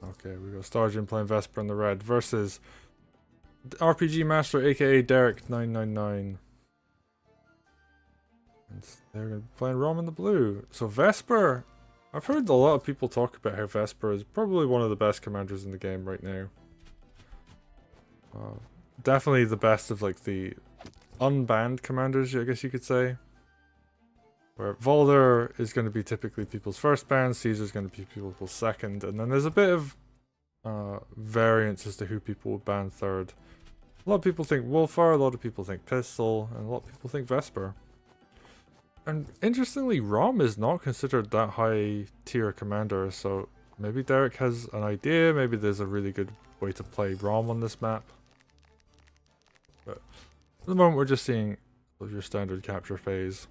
Okay, we got Stargen playing Vesper in the red versus RPG Master, aka Derrick999. And they're going to be playing Rhomb in the blue. So Vesper, I've heard a lot of people talk about how Vesper is probably one of the best commanders in the game right now. Definitely the best of like the unbanned commanders, I guess you could say. Where Volder is going to be typically people's first ban, Caesar's going to be people's second, and then there's a bit of variance as to who people would ban third. A lot of people think Wolfar, a lot of people think Pistol, and a lot of people think Vesper. And interestingly, Rhomb is not considered that high tier commander, so maybe Derrick has an idea, maybe there's a really good way to play Rhomb on this map. But at the moment we're just seeing your standard capture phase.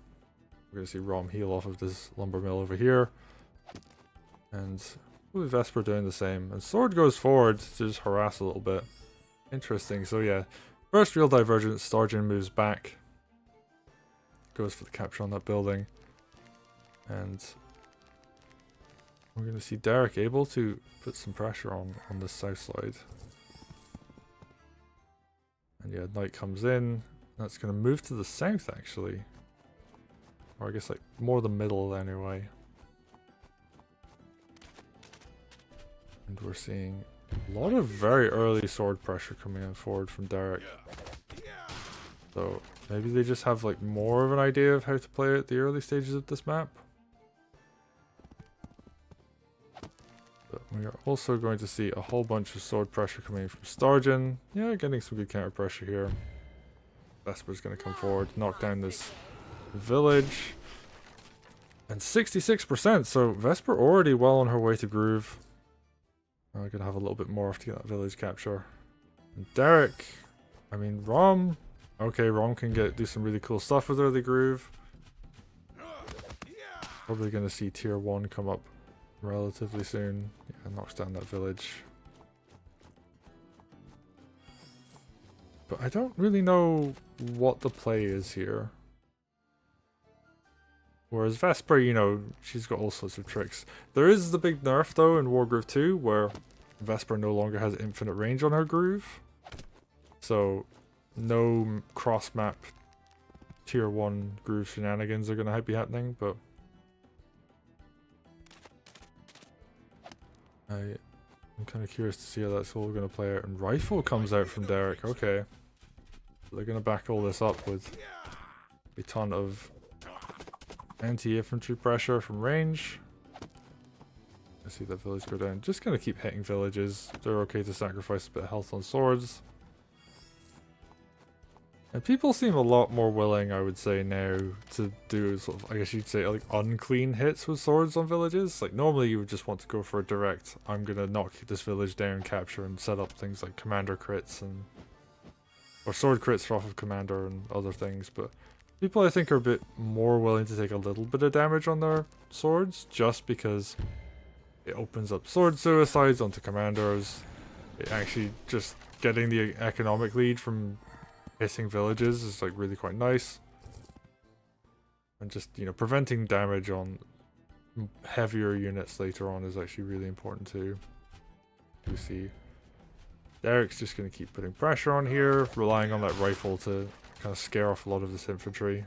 We're going to see Rhomb heal off of this lumber mill over here. And probably Vesper doing the same. And Sword goes forward to just harass a little bit. Interesting. So yeah, first real divergence, Stargen moves back. Goes for the capture on that building. And we're going to see Derrick able to put some pressure on this south side. And yeah, Knight comes in. That's going to move to the south actually. Or I guess like more the middle anyway. And we're seeing a lot of very early sword pressure coming in forward from Derrick. So maybe they just have like more of an idea of how to play at the early stages of this map. But we are also going to see a whole bunch of sword pressure coming in from Stargen. Yeah, getting some good counter pressure here. Vesper's going to come forward, knock down this village. And 66%, so Vesper already well on her way to groove. I'm gonna have a little bit more to get that village capture. And Derrick, I mean Rhomb. Okay, Rhomb can do some really cool stuff with early groove. Probably gonna see tier 1 come up relatively soon. Yeah, knocks down that village. But I don't really know what the play is here. Whereas Vesper, you know, she's got all sorts of tricks. There is the big nerf though in Wargroove 2 where Vesper no longer has infinite range on her groove. So no cross map tier 1 groove shenanigans are going to be happening, but I'm kind of curious to see how that's all going to play out. And Rifle comes out from Derrick, okay. They're going to back all this up with a ton of anti-infantry pressure from range. I see that village go down. Just gonna keep hitting villages. They're okay to sacrifice a bit of health on swords. And people seem a lot more willing, I would say, now to do sort of, I guess you'd say, like unclean hits with swords on villages. Like normally you would just want to go for a direct, I'm gonna knock this village down, capture, and set up things like commander crits and or sword crits off of commander and other things, but people I think are a bit more willing to take a little bit of damage on their swords just because it opens up sword suicides onto commanders. It actually just getting the economic lead from hitting villages is like really quite nice. And just, you know, preventing damage on heavier units later on is actually really important too. You see Derrick's just going to keep putting pressure on here, relying on that rifle to kind of scare off a lot of this infantry.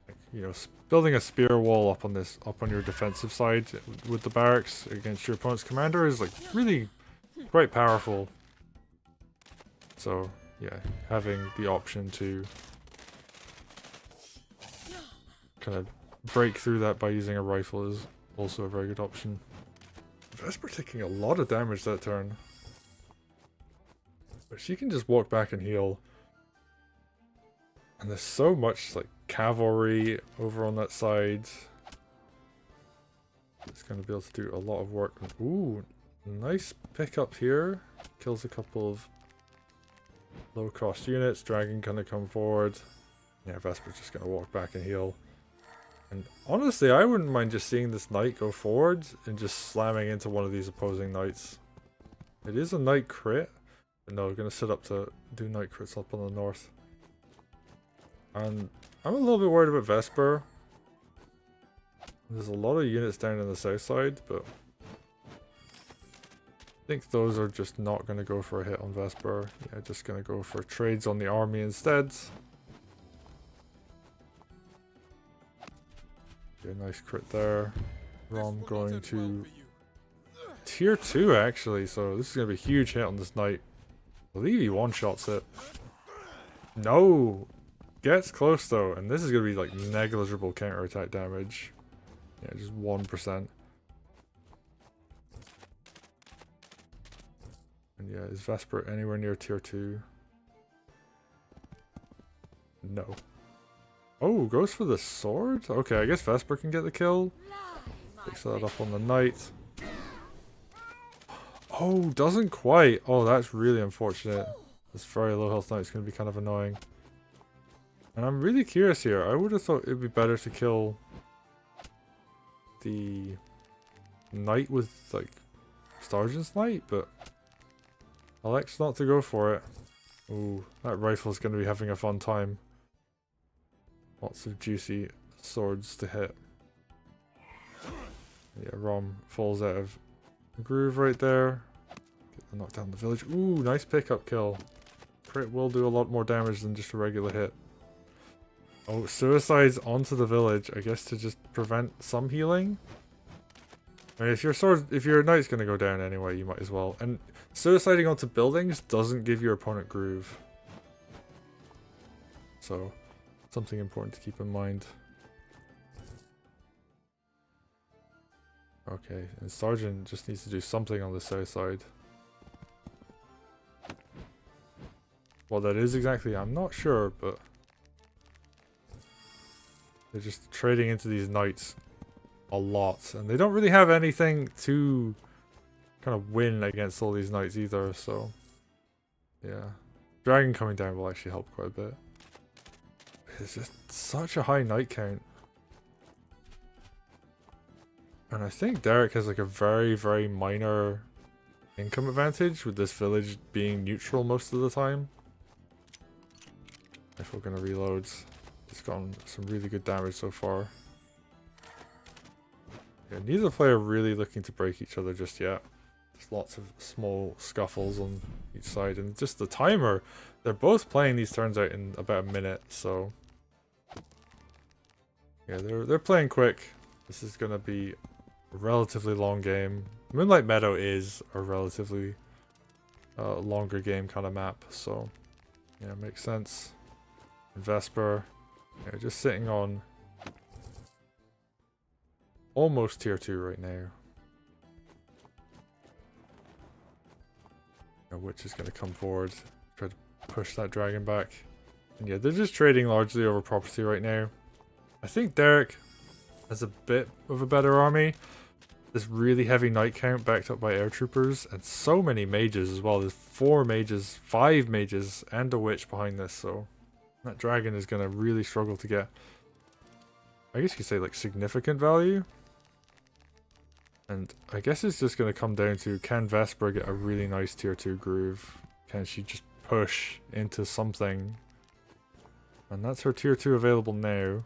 Like, you know, building a spear wall up on your defensive side with the barracks against your opponent's commander is like really quite powerful. So yeah, having the option to kind of break through that by using a rifle is also a very good option. Vesper taking a lot of damage that turn. But she can just walk back and heal. And there's so much like cavalry over on that side. It's going to be able to do a lot of work. Ooh, nice pickup here. Kills a couple of low cost units. Dragon gonna come forward. Yeah, Vesper's just going to walk back and heal. And honestly, I wouldn't mind just seeing this knight go forward and just slamming into one of these opposing knights. It is a knight crit. But no, we're going to set up to do knight crits up on the north. And I'm a little bit worried about Vesper. There's a lot of units down on the south side, but I think those are just not going to go for a hit on Vesper. Yeah, just going to go for trades on the army instead. Yeah, nice crit there. Rhomb going to tier 2 actually, so this is going to be a huge hit on this knight. I believe he one-shots it. No! Gets close though, and this is going to be like negligible counterattack damage. Yeah, just 1%. And yeah, is Vesper anywhere near tier 2? No. Oh, goes for the sword? Okay, I guess Vesper can get the kill. Picks that up on the knight. Oh, doesn't quite. Oh, that's really unfortunate. This very low health knight's going to be kind of annoying. And I'm really curious here. I would have thought it would be better to kill the knight with, like, Stargen's knight, but elects not to go for it. Ooh, that rifle's going to be having a fun time. Lots of juicy swords to hit. Yeah, Rhomb falls out of the groove right there. Knock down the village. Ooh, nice pickup kill. Crit will do a lot more damage than just a regular hit. Oh, suicides onto the village, I guess to just prevent some healing. I mean, if your knight's gonna go down anyway, you might as well. And suiciding onto buildings doesn't give your opponent groove. So, something important to keep in mind. Okay, and Stargen just needs to do something on the south side. What that is exactly, I'm not sure, but they're just trading into these knights a lot, and they don't really have anything to kind of win against all these knights either, so yeah. Dragon coming down will actually help quite a bit. It's just such a high knight count. And I think Derrick has like a very, very minor income advantage with this village being neutral most of the time. If we're going to reload, it's gotten some really good damage so far. Yeah, neither player really looking to break each other just yet. There's lots of small scuffles on each side, and just the timer. They're both playing these turns out in about a minute, so yeah, they're playing quick. This is going to be a relatively long game. Moonlight Meadow is a relatively longer game kind of map, so yeah, makes sense. Vesper, yeah, just sitting on almost tier 2 right now. Witch is going to come forward, try to push that dragon back. And yeah, they're just trading largely over property right now. I think Derrick has a bit of a better army. This really heavy knight count backed up by air troopers and so many mages as well. There's 4 mages, 5 mages, and a witch behind this, so that dragon is going to really struggle to get, I guess you could say, like, significant value. And I guess it's just going to come down to, can Vesper get a really nice tier 2 groove? Can she just push into something? And that's her tier 2 available now.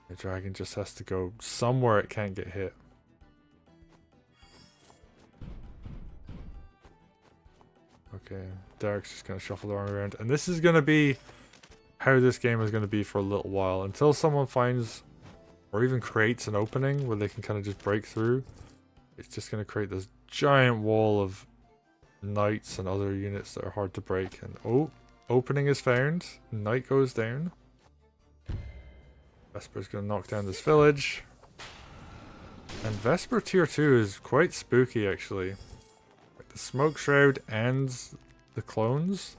The dragon just has to go somewhere it can't get hit. Okay, Derrick's just going to shuffle the army around. And this is going to be how this game is going to be for a little while. Until someone finds or even creates an opening where they can kind of just break through. It's just going to create this giant wall of knights and other units that are hard to break. And oh, opening is found. Knight goes down. Vesper's going to knock down this village. And Vesper tier 2 is quite spooky actually. The smoke shroud and the clones.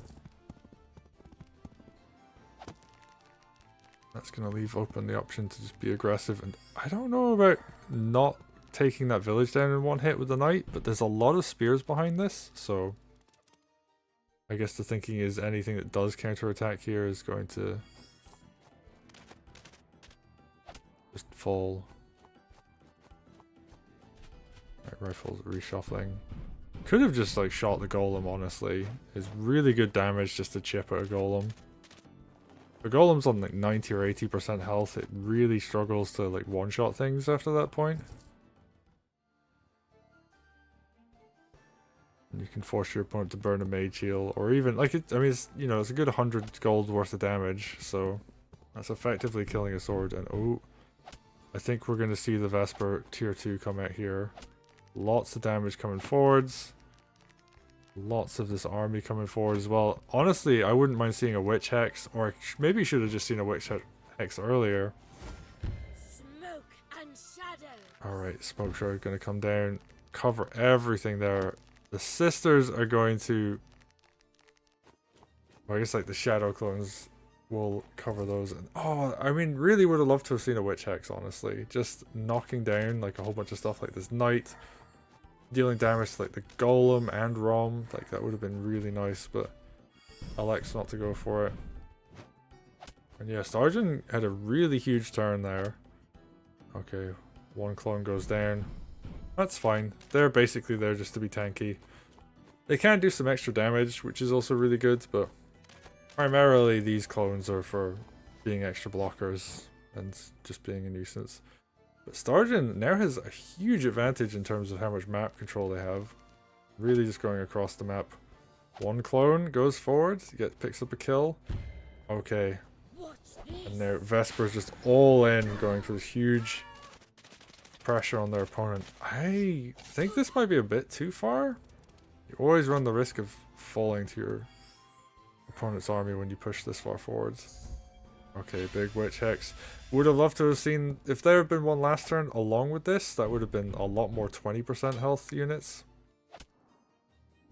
That's going to leave open the option to just be aggressive. And I don't know about not taking that village down in one hit with the knight, but there's a lot of spears behind this, so I guess the thinking is anything that does counterattack here is going to just fall. Right, rifles reshuffling. Could have just like shot the golem, honestly. It's really good damage just to chip at a golem. The golem's on like 90 or 80% health. It really struggles to like one-shot things after that point. And you can force your opponent to burn a mage heal, or even like it. I mean, it's, you know, it's a good 100 gold worth of damage, so that's effectively killing a sword. And oh, I think we're going to see the Vesper tier 2 come out here. Lots of damage coming forwards. Lots of this army coming forward as well. Honestly, I wouldn't mind seeing a Witch Hex, or maybe should have just seen a Witch Hex earlier. Smoke and shadow. Alright, Smoke Shroud going to come down, cover everything there. The sisters are going to... Well, I guess like the Shadow Clones will cover those. And, oh, I mean, really would have loved to have seen a Witch Hex, honestly. Just knocking down like a whole bunch of stuff like this Knight. Dealing damage to like the Golem and Rhomb. Like that would have been really nice, but I elect not to go for it. And yeah, Stargen had a really huge turn there. Okay, one clone goes down. That's fine. They're basically there just to be tanky. They can do some extra damage, which is also really good, but primarily these clones are for being extra blockers and just being a nuisance. But Stargen now has a huge advantage in terms of how much map control they have. Really just going across the map. One clone goes forward, picks up a kill. Okay. And now Vesper's just all in, going for this huge pressure on their opponent. I think this might be a bit too far. You always run the risk of falling to your opponent's army when you push this far forwards. Okay, big Witch Hex. Would have loved to have seen, if there had been one last turn along with this, that would have been a lot more 20% health units.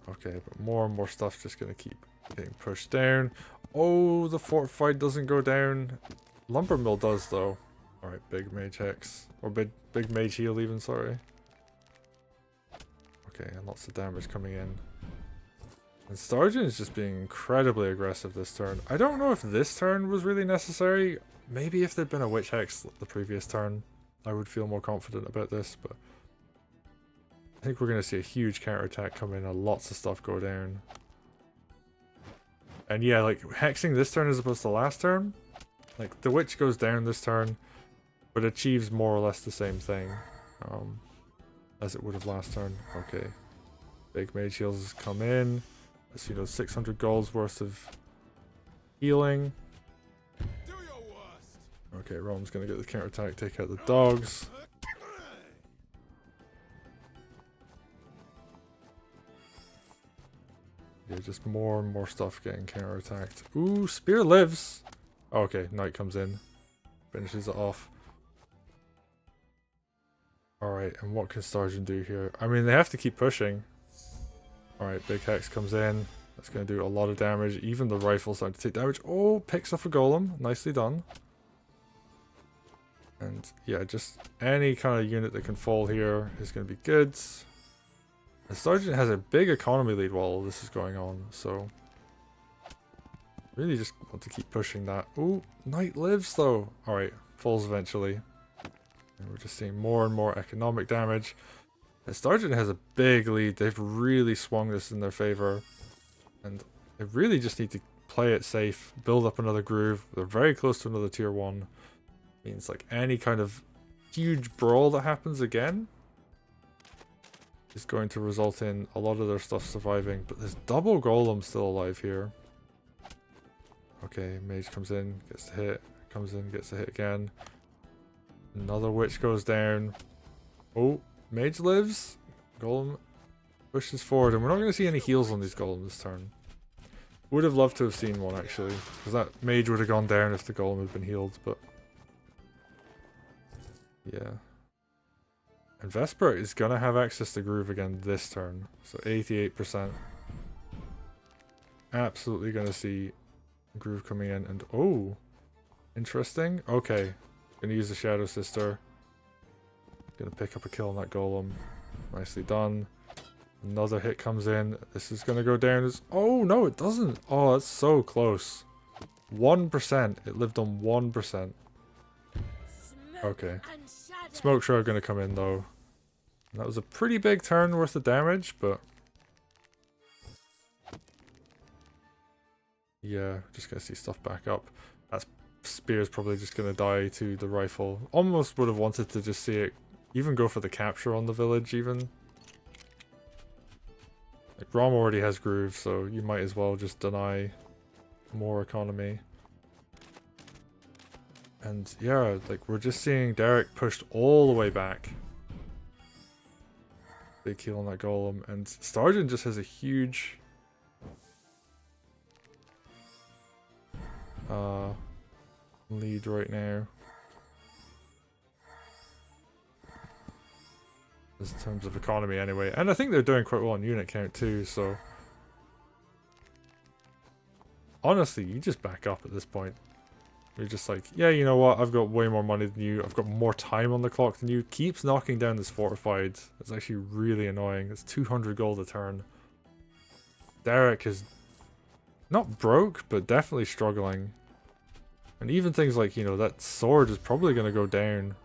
Okay, but more and more stuff just going to keep getting pushed down. Oh, the fortified doesn't go down. Lumber Mill does though. Alright, big Mage Hex. Or big Mage Heal even, sorry. Okay, and lots of damage coming in. And Stargen is just being incredibly aggressive this turn. I don't know if this turn was really necessary. Maybe if there'd been a Witch Hex the previous turn, I would feel more confident about this, but I think we're going to see a huge counterattack come in and lots of stuff go down. And yeah, like, hexing this turn as opposed to last turn, like, the Witch goes down this turn, but achieves more or less the same thing as it would have last turn. Okay. Big Mage Heals come in. Let's see, 600 golds worth of healing. Okay, Rhomb's gonna get the counterattack, take out the dogs. Yeah, just more and more stuff getting counterattacked. Ooh, Spear lives! Okay, Knight comes in. Finishes it off. Alright, and what can Stargen do here? I mean, they have to keep pushing. Alright, big Hex comes in. That's going to do a lot of damage. Even the rifle's starting to take damage. Oh, picks off a golem. Nicely done. And yeah, just any kind of unit that can fall here is going to be good. And Stargen has a big economy lead while all this is going on, so really just want to keep pushing that. Oh, Knight lives though. Alright, falls eventually. And we're just seeing more and more economic damage. And Stargen has a big lead. They've really swung this in their favor. And they really just need to play it safe, build up another groove. They're very close to another tier 1. Means like any kind of huge brawl that happens again is going to result in a lot of their stuff surviving. But there's double golem still alive here. Okay, Mage comes in, gets the hit, comes in, gets the hit again. Another Witch goes down. Oh, Mage lives. Golem pushes forward, and we're not going to see any heals on these golems this turn. Would have loved to have seen one actually, because that Mage would have gone down if the golem had been healed, but yeah. And Vesper is going to have access to Groove again this turn, so 88%. Absolutely going to see Groove coming in, and oh, interesting. Okay, going to use the Shadow Sister. Going to pick up a kill on that golem. Nicely done. Another hit comes in. This is going to go down as... Oh, no, it doesn't. Oh, that's so close. 1%. It lived on 1%. Okay. Smoke Shroud going to come in, though. And that was a pretty big turn worth of damage, but... Yeah, just going to see stuff back up. That spear's probably just going to die to the rifle. Almost would have wanted to just see it even go for the capture on the village, even. Like, Rhomb already has Groove, so you might as well just deny more economy. And yeah, like we're just seeing Derrick pushed all the way back. Big heal on that golem, and Stargen just has a huge lead right now. In terms of economy anyway. And I think they're doing quite well on unit count too, so honestly, you just back up at this point. You're just like, yeah, you know what, I've got way more money than you, I've got more time on the clock than you. Keeps knocking down this fortified. It's actually really annoying. It's 200 gold a turn. Derrick is not broke, but definitely struggling. And even things like, you know, that sword is probably going to go down.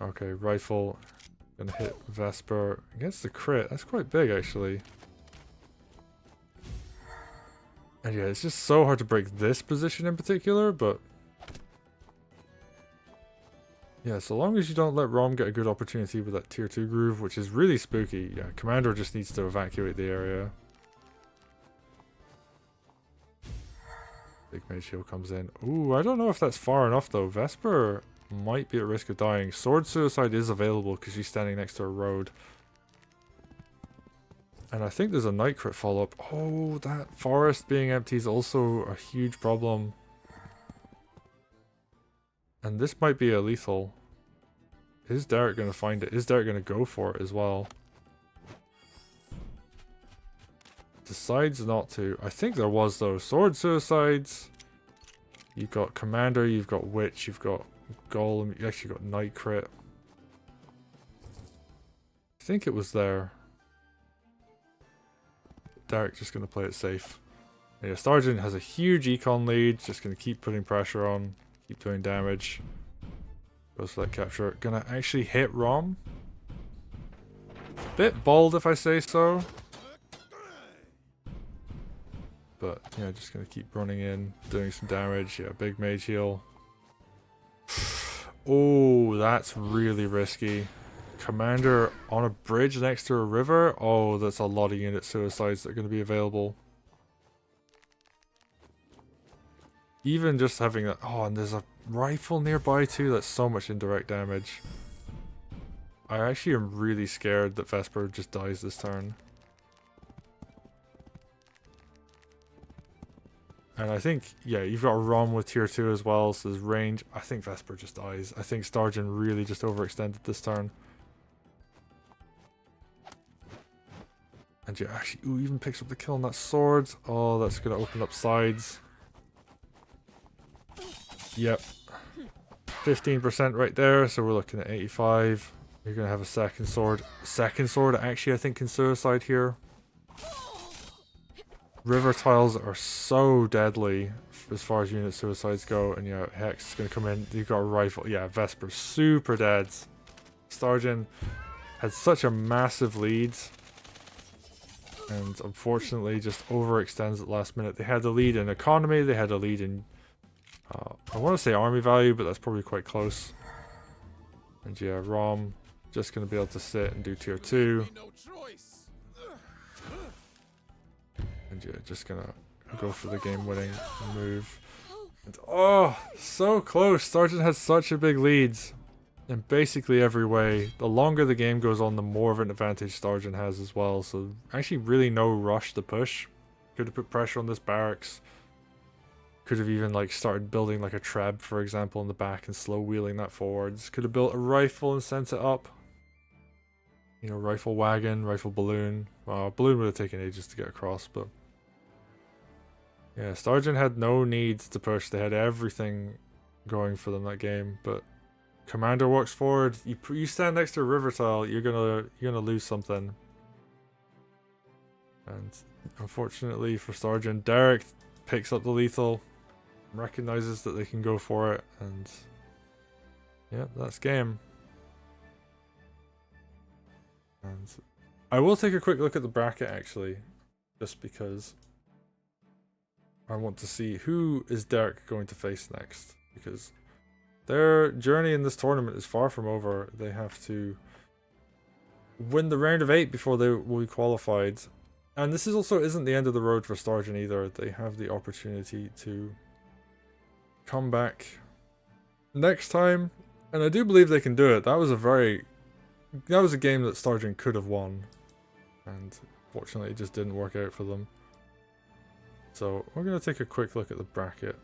Okay, rifle. Gonna hit Vesper against the crit. That's quite big, actually. And yeah, it's just so hard to break this position in particular, but yeah, so long as you don't let Rhomb get a good opportunity with that tier 2 groove, which is really spooky. Yeah, Commander just needs to evacuate the area. Big Mage Shield comes in. Ooh, I don't know if that's far enough though. Vesper might be at risk of dying. Sword Suicide is available because she's standing next to a road. And I think there's a night crit follow-up. Oh, that forest being empty is also a huge problem. And this might be a lethal. Is Derrick going to find it? Is Derrick going to go for it as well? Decides not to. I think there was though. Sword Suicides. You've got Commander, you've got Witch, you've got Golem, you actually got Night Crit. I think it was there. Derrick just going to play it safe. And yeah, Stargen has a huge econ lead, just going to keep putting pressure on, keep doing damage. Goes for that capture. Gonna actually hit Rhomb. Bit bold if I say so. But yeah, just gonna keep running in, doing some damage. Yeah, big mage heal. Oh, that's really risky. Commander on a bridge next to a river. Oh, that's a lot of unit suicides that are going to be available. Even just having that. Oh, and there's a rifle nearby too. That's so much indirect damage. I actually am really scared that Vesper just dies this turn. And I think, yeah, you've got a Rhomb with tier 2 as well, so there's range. I think Vesper just dies. I think Stargen really just overextended this turn. And yeah, actually, ooh, even picks up the kill on that sword. Oh, that's going to open up sides. Yep. 15% right there, so we're looking at 85. You're going to have a second sword. Second sword, actually, I think can suicide here. River tiles are so deadly as far as unit suicides go, and yeah, Hex is going to come in. You've got a rifle. Yeah, Vesper, super dead. Stargen had such a massive lead, and unfortunately just overextends at the last minute. They had the lead in economy, they had a lead in, I want to say army value, but that's probably quite close. And yeah, Rhomb just going to be able to sit and do tier 2. And yeah, just gonna go for the game-winning move. And, oh, so close. Stargen has such a big lead in basically every way. The longer the game goes on, the more of an advantage Stargen has as well. So actually really no rush to push. Could have put pressure on this barracks. Could have even like started building like a treb, for example, in the back and slow wheeling that forwards. Could have built a rifle and sent it up. You know, rifle wagon, rifle balloon. Balloon would have taken ages to get across, but yeah, Stargen had no need to push. They had everything going for them that game, but Commander walks forward. You stand next to a river tile, you're gonna lose something. And unfortunately for Stargen, Derrick picks up the lethal, recognizes that they can go for it, and yeah, that's game. And I will take a quick look at the bracket actually, just because I want to see who is Derrick going to face next, because their journey in this tournament is far from over. They have to win the round of 8 before they will be qualified. And this is also isn't the end of the road for Stargen either. They have the opportunity to come back next time, and I do believe they can do it. That was a game that Stargen could have won, and fortunately it just didn't work out for them. So we're going to take a quick look at the bracket.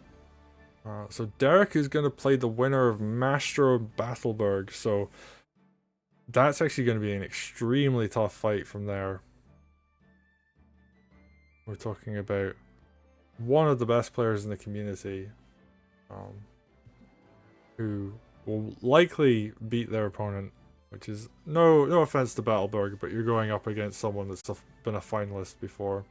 So Derrick is going to play the winner of Mastro Battleberg, so that's actually going to be an extremely tough fight from there. We're talking about one of the best players in the community, who will likely beat their opponent, which is no offense to Battleberg, but you're going up against someone that's been a finalist before.